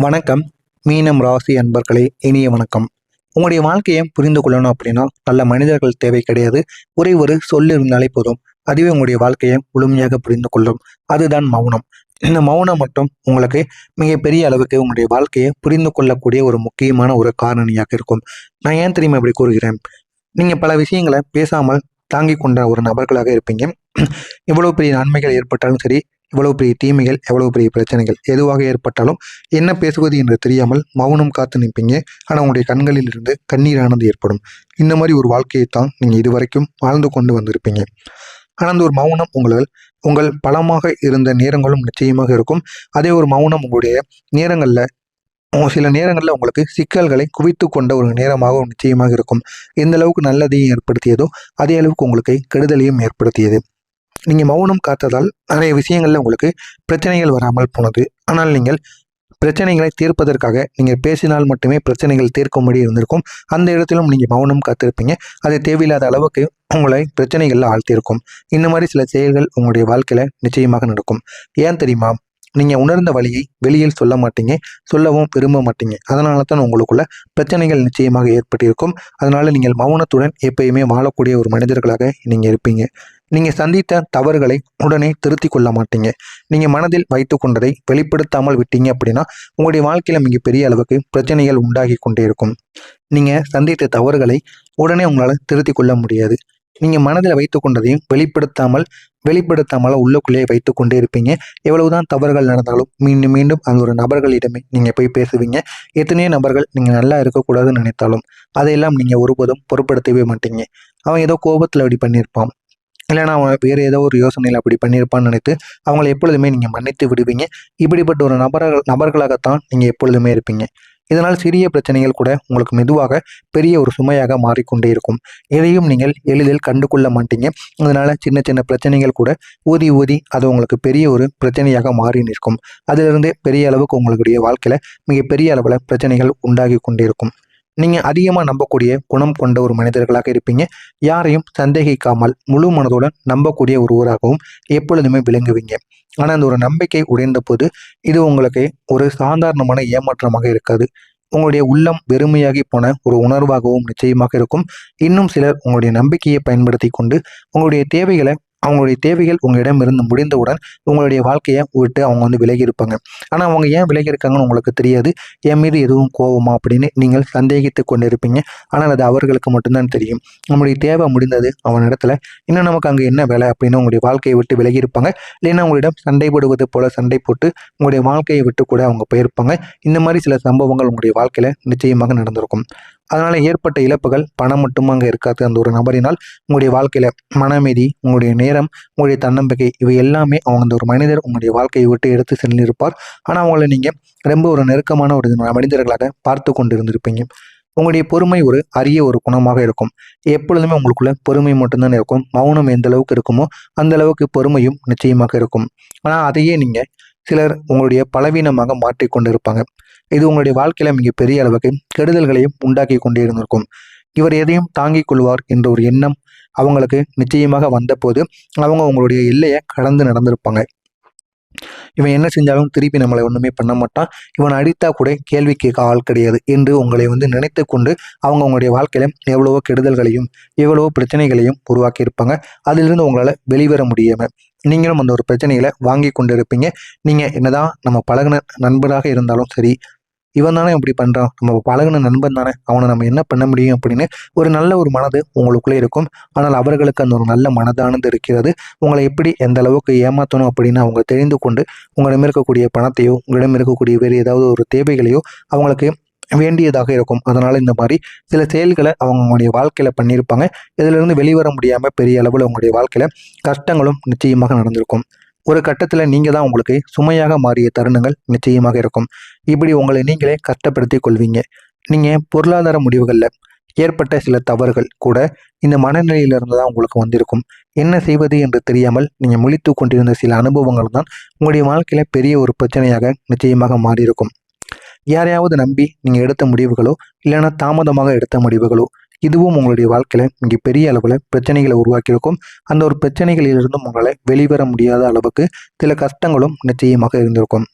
வணக்கம். மீனம் ராசி அன்பர்களே, இனிய வணக்கம். உங்களுடைய வாழ்க்கையை புரிந்து கொள்ளணும் அப்படின்னா நல்ல மனிதர்கள் தேவை கிடையாது. ஒரே ஒரு சொல் இருந்தாலே போதும். அதுவே உங்களுடைய வாழ்க்கையை முழுமையாக புரிந்து கொள்ளும். அதுதான் மௌனம். இந்த மௌனம் மட்டும் உங்களுக்கு மிகப்பெரிய அளவுக்கு உங்களுடைய வாழ்க்கையை புரிந்து கொள்ளக்கூடிய ஒரு முக்கியமான ஒரு காரணியாக இருக்கும். நான் ஏன் தெரியுமா இப்படி கூறுகிறேன்? நீங்க பல விஷயங்களை பேசாமல் தாங்கிக் கொண்ட ஒரு நபர்களாக இருப்பீங்க. எவ்வளவு பெரிய நன்மைகள் ஏற்பட்டாலும் சரி, எவ்வளவு பெரிய தீமைகள், எவ்வளவு பெரிய பிரச்சனைகள் எதுவாக ஏற்பட்டாலும் என்ன பேசுவது என்று தெரியாமல் மௌனம் காத்து நிற்பீங்க. ஆனால் உங்களுடைய கண்களில் இருந்து கண்ணீரானது ஏற்படும். இந்த மாதிரி ஒரு வாழ்க்கையைத்தான் நீங்கள் இதுவரைக்கும் வாழ்ந்து கொண்டு வந்திருப்பீங்க. ஆனால் அந்த ஒரு மௌனம் உங்கள் பலமாக இருந்த நேரங்களும் நிச்சயமாக இருக்கும். அதே ஒரு மௌனம் உங்களுடைய நேரங்களில் சில நேரங்களில் உங்களுக்கு சிக்கல்களை குவித்து கொண்ட ஒரு நேரமாகவும் நிச்சயமாக இருக்கும். எந்த அளவுக்கு நல்லதையும் ஏற்படுத்தியதோ அதே அளவுக்கு உங்களுக்கு கெடுதலையும் ஏற்படுத்தியது. நீங்கள் மௌனம் காத்ததால் நிறைய விஷயங்களில் உங்களுக்கு பிரச்சனைகள் வராமல் போனது. ஆனால் நீங்கள் பிரச்சனைகளை தீர்ப்பதற்காக நீங்கள் பேசினால் மட்டுமே பிரச்சனைகள் தீர்க்கும்படி இருந்திருக்கும். அந்த இடத்திலும் நீங்கள் மௌனம் காத்திருப்பீங்க. அது தேவையில்லாத அளவுக்கு உங்களை பிரச்சனைகளில் ஆழ்த்தியிருக்கும். இந்த மாதிரி சில செயல்கள் உங்களுடைய வாழ்க்கையில் நிச்சயமாக நடக்கும். ஏன் தெரியுமா? நீங்கள் உணர்ந்த வழியை வெளியில் சொல்ல மாட்டீங்க, சொல்லவும் விரும்ப மாட்டீங்க. அதனால தான் உங்களுக்குள்ள பிரச்சனைகள் நிச்சயமாக ஏற்பட்டிருக்கும். அதனால நீங்கள் மௌனத்துடன் எப்பயுமே வாழக்கூடிய ஒரு மனிதர்களாக நீங்கள் இருப்பீங்க. நீங்கள் சந்தித்த தவறுகளை உடனே திருத்தி கொள்ள மாட்டீங்க. நீங்கள் மனதில் வைத்து கொண்டதை வெளிப்படுத்தாமல் விட்டீங்க அப்படின்னா உங்களுடைய வாழ்க்கையில் மிகப்பெரிய அளவுக்கு பிரச்சனைகள் உண்டாகி கொண்டே இருக்கும். நீங்கள் சந்தித்த தவறுகளை உடனே உங்களால் திருத்தி கொள்ள முடியாது. நீங்கள் மனதில் வைத்து கொண்டதையும் வெளிப்படுத்தாமல் உள்ளுக்குள்ளேயே வைத்து கொண்டே இருப்பீங்க. எவ்வளவுதான் தவறுகள் நடந்தாலும் மீண்டும் மீண்டும் அந்த ஒரு நபர்களிடமே நீங்கள் போய் பேசுவீங்க. எத்தனையோ நபர்கள் நீங்கள் நல்லா இருக்கக்கூடாதுன்னு நினைத்தாலும் அதையெல்லாம் நீங்கள் ஒருபோதும் பொருட்படுத்தவே மாட்டீங்க. அவன் ஏதோ கோபத்தில் அப்படி பண்ணியிருப்பான், இல்லைனா அவன் வேறு ஏதோ ஒரு யோசனையில் அப்படி பண்ணியிருப்பான்னு நினைத்து அவங்கள எப்பொழுதுமே நீங்கள் மன்னித்து விடுவீங்க. இப்படிப்பட்ட ஒரு நபர்களாகத்தான் நீங்கள் எப்பொழுதுமே இருப்பீங்க. இதனால் சிறிய பிரச்சனைகள் கூட உங்களுக்கு மெதுவாக பெரிய ஒரு சுமையாக மாறிக்கொண்டே இருக்கும். எதையும் நீங்கள் எளிதில் கண்டு கொள்ள மாட்டீங்க. அதனால சின்ன சின்ன பிரச்சனைகள் கூட ஊதி ஊதி அது உங்களுக்கு பெரிய ஒரு பிரச்சனையாக மாறி நிற்கும். அதிலிருந்து பெரிய அளவுக்கு உங்களுடைய வாழ்க்கையில் மிகப்பெரிய அளவில் பிரச்சனைகள் உண்டாகி கொண்டே இருக்கும். நீங்கள் அதிகமாக நம்பக்கூடிய குணம் கொண்ட ஒரு மனிதர்களாக இருப்பீங்க. யாரையும் சந்தேகிக்காமல் முழு மனதுடன் நம்பக்கூடிய ஒருவராகவும் எப்பொழுதுமே விளங்குவீங்க. ஆனால் அந்த ஒரு நம்பிக்கை உடைந்த போது இது உங்களுக்கு ஒரு சாதாரணமான ஏமாற்றமாக இருக்காது. உங்களுடைய உள்ளம் வெறுமையாகி போன ஒரு உணர்வாகவும் நிச்சயமாக இருக்கும். இன்னும் சிலர் உங்களுடைய நம்பிக்கையை பயன்படுத்தி கொண்டு அவங்களுடைய தேவைகள் உங்களிடம் இருந்து முடிந்தவுடன் உங்களுடைய வாழ்க்கையை விட்டு அவங்க விலகி இருப்பாங்க. ஆனால் அவங்க ஏன் விலகி இருக்காங்கன்னு உங்களுக்கு தெரியாது. என் மீது எதுவும் கோவமா அப்படின்னு நீங்கள் சந்தேகித்து கொண்டு இருப்பீங்க. ஆனால் அது அவர்களுக்கு மட்டும்தான் தெரியும். நம்முடைய தேவை முடிந்தது அவன் இடத்துல, இன்னும் நமக்கு அங்கே என்ன வேலை அப்படின்னு உங்களுடைய வாழ்க்கையை விட்டு விலகி இருப்பாங்க. இல்லைன்னா உங்களிடம் சண்டை போடுவது போல சண்டை போட்டு உங்களுடைய வாழ்க்கையை விட்டு கூட அவங்க போயிருப்பாங்க. இந்த மாதிரி சில சம்பவங்கள் உங்களுடைய வாழ்க்கையில் நிச்சயமாக நடந்திருக்கும். அதனால் ஏற்பட்ட இழப்புகள் பணம் மட்டும் அங்கே இருக்காது. அந்த ஒரு நபரினால் உங்களுடைய வாழ்க்கையில் மனமேதி, உங்களுடைய நேரம், உங்களுடைய தன்னம்பிக்கை இவை எல்லாமே அந்த ஒரு மனிதர் உங்களுடைய வாழ்க்கையை விட்டு எடுத்து சென்றிருப்பார். ஆனால் அவங்கள நீங்கள் ரொம்ப ஒரு நெருக்கமான ஒரு மனிதர்களாக பார்த்து கொண்டு இருந்திருப்பீங்க. உங்களுடைய பொறுமை ஒரு அரிய ஒரு குணமாக இருக்கும். எப்பொழுதுமே உங்களுக்குள்ள பொறுமை மட்டும்தான் இருக்கும். மௌனம் எந்த அளவுக்கு இருக்குமோ அந்த அளவுக்கு பொறுமையும் நிச்சயமாக இருக்கும். ஆனால் அதையே நீங்கள் சிலர் உங்களுடைய பலவீனமாக மாற்றிக்கொண்டு இருப்பாங்க. இது உங்களுடைய வாழ்க்கையில மிகப்பெரிய அளவுக்கு கெடுதல்களையும் உண்டாக்கி கொண்டே இருந்திருக்கும். இவர் எதையும் தாங்கிக் கொள்வார் என்ற ஒரு எண்ணம் அவங்களுக்கு நிச்சயமாக வந்தபோது அவங்க உங்களுடைய எல்லையை கடந்து நடந்திருப்பாங்க. இவன் என்ன செஞ்சாலும் திருப்பி நம்மளை ஒன்றுமே பண்ண மாட்டான், இவன் அடித்தா கூட கேள்வி கேட்க ஆள் கிடையாது என்று உங்களை நினைத்து கொண்டு அவங்க உங்களுடைய வாழ்க்கையில எவ்வளவோ கெடுதல்களையும் எவ்வளவோ பிரச்சனைகளையும் உருவாக்கி இருப்பாங்க. அதிலிருந்து உங்களால் வெளிவர முடியாம நீங்களும் அந்த ஒரு பிரச்சனைகளை வாங்கி கொண்டு இருப்பீங்க. நீங்கள் என்னதான் நம்ம பழகின நண்பராக இருந்தாலும் சரி, இவன் தானே இப்படி பண்ணுறான், நம்ம பழகின நண்பன் தானே, அவனை நம்ம என்ன பண்ண முடியும் அப்படின்னு ஒரு நல்ல ஒரு மனது உங்களுக்குள்ளே இருக்கும். ஆனால் அவர்களுக்கு அந்த ஒரு நல்ல மனதானது இருக்கிறது. உங்களை எப்படி எந்த அளவுக்கு ஏமாற்றணும் அப்படின்னு அவங்க தெரிந்து கொண்டு உங்களிடம் இருக்கக்கூடிய பணத்தையோ உங்களிடம் இருக்கக்கூடிய வேறு ஏதாவது ஒரு தேவைகளையோ அவங்களுக்கு வேண்டியதாக இருக்கும். அதனால் இந்த மாதிரி சில செயல்களை அவங்களுடைய வாழ்க்கையில் பண்ணியிருப்பாங்க. இதிலிருந்து வெளிவர முடியாமல் பெரிய அளவில் உங்களுடைய வாழ்க்கையில் கஷ்டங்களும் நிச்சயமாக நடந்திருக்கும். ஒரு கட்டத்தில் நீங்கள் தான் உங்களுக்கு சுமையாக மாறிய தருணங்கள் நிச்சயமாக இருக்கும். இப்படி உங்களை நீங்களே கஷ்டப்படுத்தி கொள்வீங்க. நீங்கள் பொருளாதார முடிவுகளில் ஏற்பட்ட சில தவறுகள் கூட இந்த மனநிலையிலிருந்து தான் உங்களுக்கு வந்திருக்கும். என்ன செய்வது என்று தெரியாமல் நீங்கள் முழித்து கொண்டிருந்த சில அனுபவங்கள் தான் உங்களுடைய வாழ்க்கையில் பெரிய ஒரு பிரச்சனையாக நிச்சயமாக மாறியிருக்கும். யாரையாவது நம்பி நீங்கள் எடுத்த முடிவுகளோ இல்லைன்னா தாமதமாக எடுத்த முடிவுகளோ இதுவும் உங்களுடைய வாழ்க்கையில் மிக பெரிய அளவில் பிரச்சனைகளை உருவாக்கியிருக்கும். அந்த ஒரு பிரச்சனைகளிலிருந்தும் உங்களை வெளிவர முடியாத அளவுக்கு சில கஷ்டங்களும் நிச்சயமாக இருந்திருக்கும்.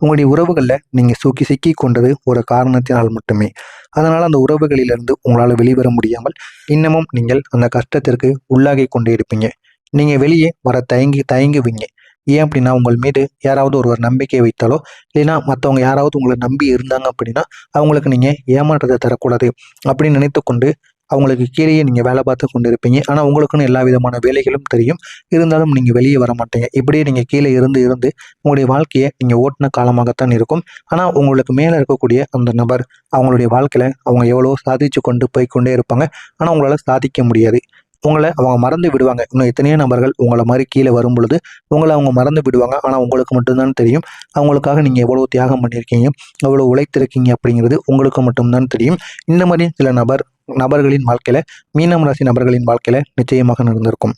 உங்களுடைய உறவுகளில் நீங்கள் சிக்கி கொண்டது ஒரு காரணத்தினால் மட்டுமே. அதனால் அந்த உறவுகளிலிருந்து உங்களால் வெளிவர முடியாமல் இன்னமும் நீங்கள் அந்த கஷ்டத்திற்கு உள்ளாகி கொண்டே இருப்பீங்க. நீங்கள் வெளியே வர தயங்குவீங்க. ஏன் அப்படின்னா, உங்கள் மீது யாராவது ஒருவர் நம்பிக்கை வைத்தாலோ, இல்லைன்னா மற்றவங்க யாராவது உங்களை நம்பி இருந்தாங்க அப்படின்னா, அவங்களுக்கு நீங்கள் ஏமாற்றத்தை தரக்கூடாது அப்படின்னு நினைத்து கொண்டு அவங்களுக்கு கீழேயே நீங்கள் வேலை பார்த்து கொண்டு இருப்பீங்க. ஆனால் உங்களுக்குன்னு எல்லா விதமான வேலைகளும் தெரியும். இருந்தாலும் நீங்கள் வெளியே வர மாட்டீங்க. இப்படியே நீங்கள் கீழே இருந்து இருந்து உங்களுடைய வாழ்க்கையை நீங்கள் ஓட்டின காலமாகத்தான் இருக்கும். ஆனால் உங்களுக்கு மேலே இருக்கக்கூடிய அந்த நபர் அவங்களுடைய வாழ்க்கையில் அவங்க எவ்வளோ சாதிச்சு கொண்டு போய்க்கொண்டே இருப்பாங்க. ஆனால் உங்களால் சாதிக்க முடியாது. உங்களை அவங்க மறந்து விடுவாங்க. இன்னும் எத்தனையோ நபர்கள் உங்களை மாதிரி கீழே வரும் பொழுது உங்களை அவங்க மறந்து விடுவாங்க. ஆனால் உங்களுக்கு மட்டும்தான் தெரியும். அவங்களுக்காக நீங்கள் எவ்வளோ தியாகம் பண்ணியிருக்கீங்க, எவ்வளோ உழைத்திருக்கீங்க அப்படிங்கிறது உங்களுக்கு மட்டும்தான் தெரியும். இந்த மாதிரி சில நபர்களின் வாழ்க்கையில, மீனம் ராசி நபர்களின் வாழ்க்கையில நிச்சயமாக நடந்திருக்கும்.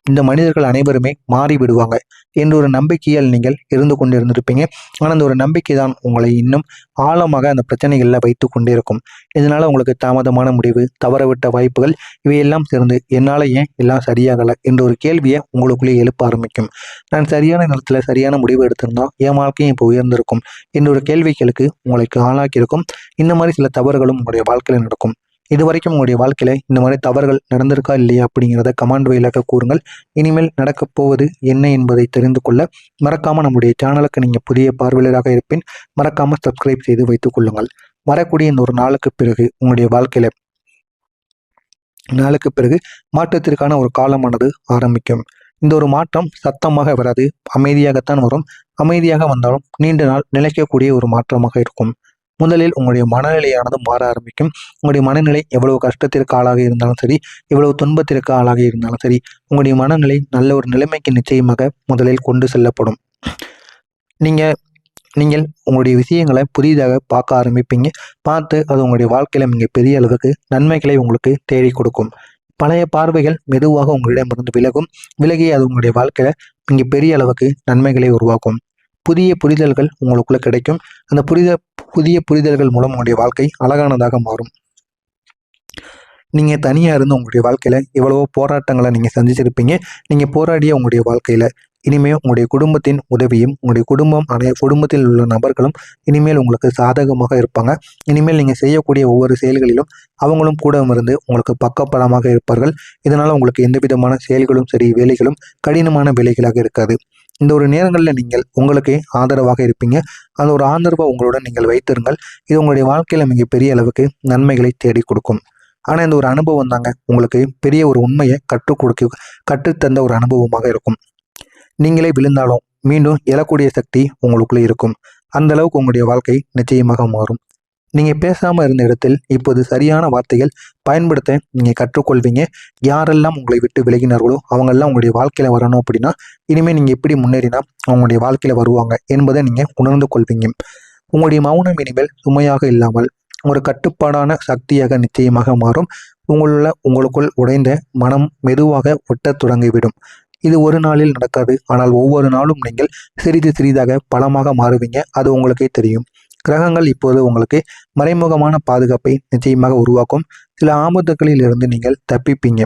இந்த மனிதர்கள் அனைவருமே மாறி விடுவாங்க என்ற ஒரு நம்பிக்கையால் நீங்கள் இருந்து கொண்டு இருந்திருப்பீங்க. ஆனால் அந்த ஒரு நம்பிக்கை தான் உங்களை இன்னும் ஆழமாக அந்த பிரச்சனைகளில் வைத்து கொண்டே இருக்கும். இதனால உங்களுக்கு தாமதமான முடிவு, தவறவிட்ட வாய்ப்புகள் இவையெல்லாம் சேர்ந்து என்னால் ஏன் எல்லாம் சரியாகலை என்ற ஒரு கேள்வியை உங்களுக்குள்ளே எழுப்ப ஆரம்பிக்கும். நான் சரியான நேரத்தில் சரியான முடிவு எடுத்திருந்தோம், என் வாழ்க்கையும் இப்போ உயர்ந்திருக்கும் என்ற ஒரு கேள்விகளுக்கு உங்களுக்கு ஆளாக்கியிருக்கும். இந்த மாதிரி சில தவறுகளும் உங்களுடைய வாழ்க்கையில் நடக்கும். இது வரைக்கும் உங்களுடைய வாழ்க்கையில இந்த மாதிரி தவறுகள் நடந்திருக்கா இல்லையா அப்படிங்கிறத கமெண்ட் வழியாக கூறுங்கள். இனிமேல் நடக்கப் போவது என்ன என்பதை தெரிந்து கொள்ள மறக்காம நம்முடைய சேனலுக்கு நீங்கள் புதிய பார்வையாளராக இருப்பின் மறக்காம சப்ஸ்கிரைப் செய்து வைத்துக் கொள்ளுங்கள். வரக்கூடிய இந்த ஒரு நாளுக்கு பிறகு மாற்றத்திற்கான ஒரு காலமானது ஆரம்பிக்கும். இந்த ஒரு மாற்றம் சத்தமாக வராது, அமைதியாகத்தான் வரும். அமைதியாக வந்தாலும் நீண்ட நாள் நிலைக்கக்கூடிய ஒரு மாற்றமாக இருக்கும். முதலில் உங்களுடைய மனநிலையானது மாற ஆரம்பிக்கும். உங்களுடைய மனநிலை எவ்வளவு கஷ்டத்திற்கு ஆளாக இருந்தாலும் சரி, எவ்வளவு துன்பத்திற்கு ஆளாக இருந்தாலும் சரி, உங்களுடைய மனநிலை நல்ல ஒரு நிலைமைக்கு நிச்சயமாக முதலில் கொண்டு செல்லப்படும். நீங்கள் உங்களுடைய விஷயங்களை புதிதாக பார்க்க ஆரம்பிப்பீங்க. பார்த்து அது உங்களுடைய வாழ்க்கையில மிக பெரிய அளவுக்கு நன்மைகளை உங்களுக்கு தேடி கொடுக்கும். பழைய பார்வைகள் மெதுவாக உங்களிடமிருந்து விலகி அது உங்களுடைய வாழ்க்கையில மிக பெரிய அளவுக்கு நன்மைகளை உருவாக்கும். புதிய புரிதல்கள் உங்களுக்குள்ள கிடைக்கும். அந்த புதிய புரிதல்கள் மூலம் உங்களுடைய வாழ்க்கை அழகானதாக மாறும். நீங்கள் தனியாக இருந்து உங்களுடைய வாழ்க்கையில் எவ்வளவோ போராட்டங்களை நீங்கள் சந்திச்சிருப்பீங்க. நீங்கள் போராடிய உங்களுடைய வாழ்க்கையில் இனிமேல் உங்களுடைய குடும்பத்தின் உதவியும், உங்களுடைய குடும்பத்தில் உள்ள நபர்களும் இனிமேல் உங்களுக்கு சாதகமாக இருப்பாங்க. இனிமேல் நீங்கள் செய்யக்கூடிய ஒவ்வொரு செயல்களிலும் அவங்களும் கூட இருந்து உங்களுக்கு பக்கப்பலமாக இருப்பார்கள். இதனால் உங்களுக்கு எந்த விதமான செயல்களும் சரி, வேலைகளும் கடினமான வேலைகளாக இருக்காது. இந்த ஒரு நேரங்களில் நீங்கள் உங்களுக்கே ஆதரவாக இருப்பீங்க. அந்த ஒரு ஆதரவை உங்களுடன் நீங்கள் வைத்திருங்கள். இது உங்களுடைய வாழ்க்கையில் மிகப்பெரிய அளவுக்கு நன்மைகளை தேடி கொடுக்கும். ஆனால் இந்த ஒரு அனுபவம் தாங்க உங்களுக்கு பெரிய ஒரு உண்மையை கற்றுத்தந்த ஒரு அனுபவமாக இருக்கும். நீங்களே விழுந்தாலும் மீண்டும் எழக்கூடிய சக்தி உங்களுக்குள்ளே இருக்கும். அந்த அளவுக்கு உங்களுடைய வாழ்க்கை நிச்சயமாக மாறும். நீங்கள் பேசாமல் இருந்த இடத்தில் இப்போது சரியான வார்த்தைகள் பயன்படுத்த நீங்கள் கற்றுக்கொள்வீங்க. யாரெல்லாம் உங்களை விட்டு விலகினார்களோ அவங்கெல்லாம் உங்களுடைய வாழ்க்கையில் வரணும் அப்படின்னா இனிமேல் நீங்கள் எப்படி முன்னேறினா அவங்களுடைய வாழ்க்கையில் வருவாங்க என்பதை நீங்கள் உணர்ந்து கொள்வீங்க. உங்களுடைய மௌனம் இனிமேல் சுமையாக இல்லாமல் ஒரு கட்டுப்பாடான சக்தியாக நிச்சயமாக மாறும். உங்களுக்குள் உடைந்த மனம் மெதுவாக ஒட்டத் தொடங்கிவிடும். இது ஒரு நாளில் நடக்காது. ஆனால் ஒவ்வொரு நாளும் நீங்கள் சிறிது சிறிதாக பலமாக மாறுவீங்க. அது உங்களுக்கே தெரியும். கிரகங்கள் இப்போது உங்களுக்கு மறைமுகமான பாதுகாப்பை நிச்சயமாக உருவாக்கும். சில ஆபத்துகளில் இருந்து நீங்கள் தப்பிப்பீங்க.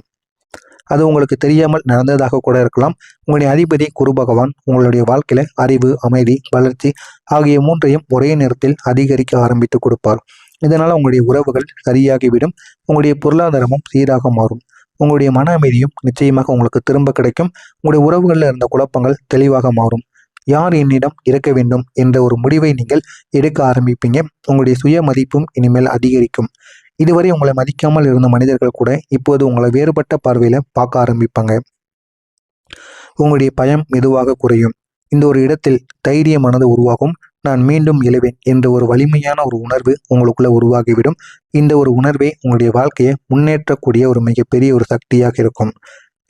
அது உங்களுக்கு தெரியாமல் நடந்ததாக கூட இருக்கலாம். உங்களுடைய அதிபதி குரு பகவான் உங்களுடைய வாழ்க்கையில அறிவு, அமைதி, வளர்ச்சி ஆகிய மூன்றையும் ஒரே நேரத்தில் அதிகரிக்க ஆரம்பித்து கொடுப்பார். இதனால உங்களுடைய உறவுகள் சரியாகிவிடும். உங்களுடைய பொருளாதாரமும் சீராக மாறும். உங்களுடைய மன அமைதியும் நிச்சயமாக உங்களுக்கு திரும்ப கிடைக்கும். உங்களுடைய உறவுகளில் இருந்த குழப்பங்கள் தெளிவாக மாறும். யார் என்னிடம் இருக்க வேண்டும் என்ற ஒரு முடிவை நீங்கள் எடுக்க ஆரம்பிப்பீங்க. உங்களுடைய சுய மதிப்பும் இனிமேல் அதிகரிக்கும். இதுவரை உங்களை மதிக்காமல் இருந்த மனிதர்கள் கூட இப்போது உங்களை வேறுபட்ட பார்வையில பார்க்க ஆரம்பிப்பாங்க. உங்களுடைய பயம் மெதுவாக குறையும். இந்த ஒரு இடத்தில் தைரியமானது உருவாகும். நான் மீண்டும் எழுவேன் என்ற ஒரு வலிமையான ஒரு உணர்வு உங்களுக்குள்ள உருவாகிவிடும். இந்த ஒரு உணர்வே உங்களுடைய வாழ்க்கையை முன்னேற்றக்கூடிய ஒரு மிகப்பெரிய ஒரு சக்தியாக இருக்கும்.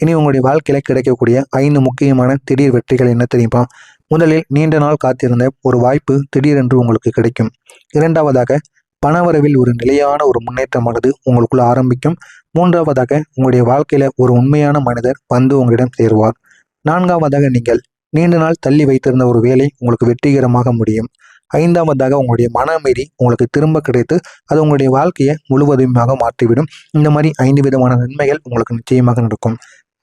இனி உங்களுடைய வாழ்க்கையில கிடைக்கக்கூடிய 5 முக்கியமான திடீர் வெற்றிகள் என்ன தெரியுமா? முதலில் நீண்ட நாள் காத்திருந்த ஒரு வாய்ப்பு திடீரென்று உங்களுக்கு கிடைக்கும். இரண்டாவதாக பணவரவில் ஒரு நிலையான ஒரு முன்னேற்றமானது உங்களுக்குள்ள ஆரம்பிக்கும். மூன்றாவதாக உங்களுடைய வாழ்க்கையில ஒரு உண்மையான மனிதர் வந்து உங்களிடம் சேருவார். நான்காவதாக நீங்கள் நீண்ட நாள் தள்ளி வைத்திருந்த ஒரு வேலை உங்களுக்கு வெற்றிகரமாக முடியும். ஐந்தாவதாக உங்களுடைய மன அமைதி உங்களுக்கு திரும்ப கிடைத்து அது உங்களுடைய வாழ்க்கையை முழுவதுமாக மாற்றிவிடும். இந்த மாதிரி 5 விதமான நன்மைகள் உங்களுக்கு நிச்சயமாக நடக்கும்.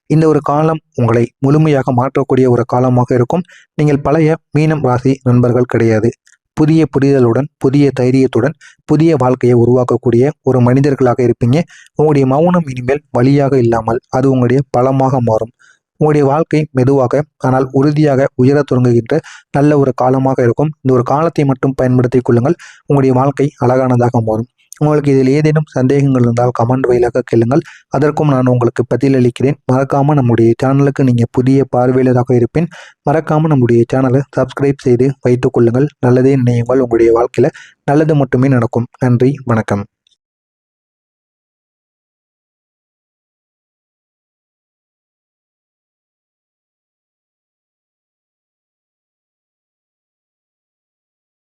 இந்த ஒரு காலம் உங்களை முழுமையாக மாற்றக்கூடிய ஒரு காலமாக இருக்கும். நீங்கள் பழைய மீனம் ராசி நண்பர்கள் கிடையாது. புதிய புரிதலுடன், புதிய தைரியத்துடன், புதிய வாழ்க்கையை உருவாக்கக்கூடிய ஒரு மனிதர்களாக இருப்பீங்க. உங்களுடைய மௌனம் இனிமேல் வலியாக இல்லாமல் அது உங்களுடைய பலமாக மாறும். உங்களுடைய வாழ்க்கை மெதுவாக ஆனால் உறுதியாக உயரத் தொடங்குகின்ற நல்ல ஒரு காலமாக இருக்கும். இந்த ஒரு காலத்தை மட்டும் பயன்படுத்திக் கொள்ளுங்கள். உங்களுடைய வாழ்க்கை அழகானதாக மாறும். உங்களுக்கு இதில் ஏதேனும் சந்தேகங்கள் இருந்தால் கமெண்ட் வாயிலாக கேளுங்கள். அதற்கும் நான் உங்களுக்கு பதிலளிக்கிறேன். மறக்காமல் நம்முடைய சேனலுக்கு நீங்கள் புதிய பார்வையாளராக இருப்பேன். மறக்காமல் நம்முடைய சேனலை சப்ஸ்கிரைப் செய்து வைத்துக் கொள்ளுங்கள். நல்லதே நினையுங்கள். உங்களுடைய வாழ்க்கையில் நல்லது மட்டுமே நடக்கும். நன்றி, வணக்கம்.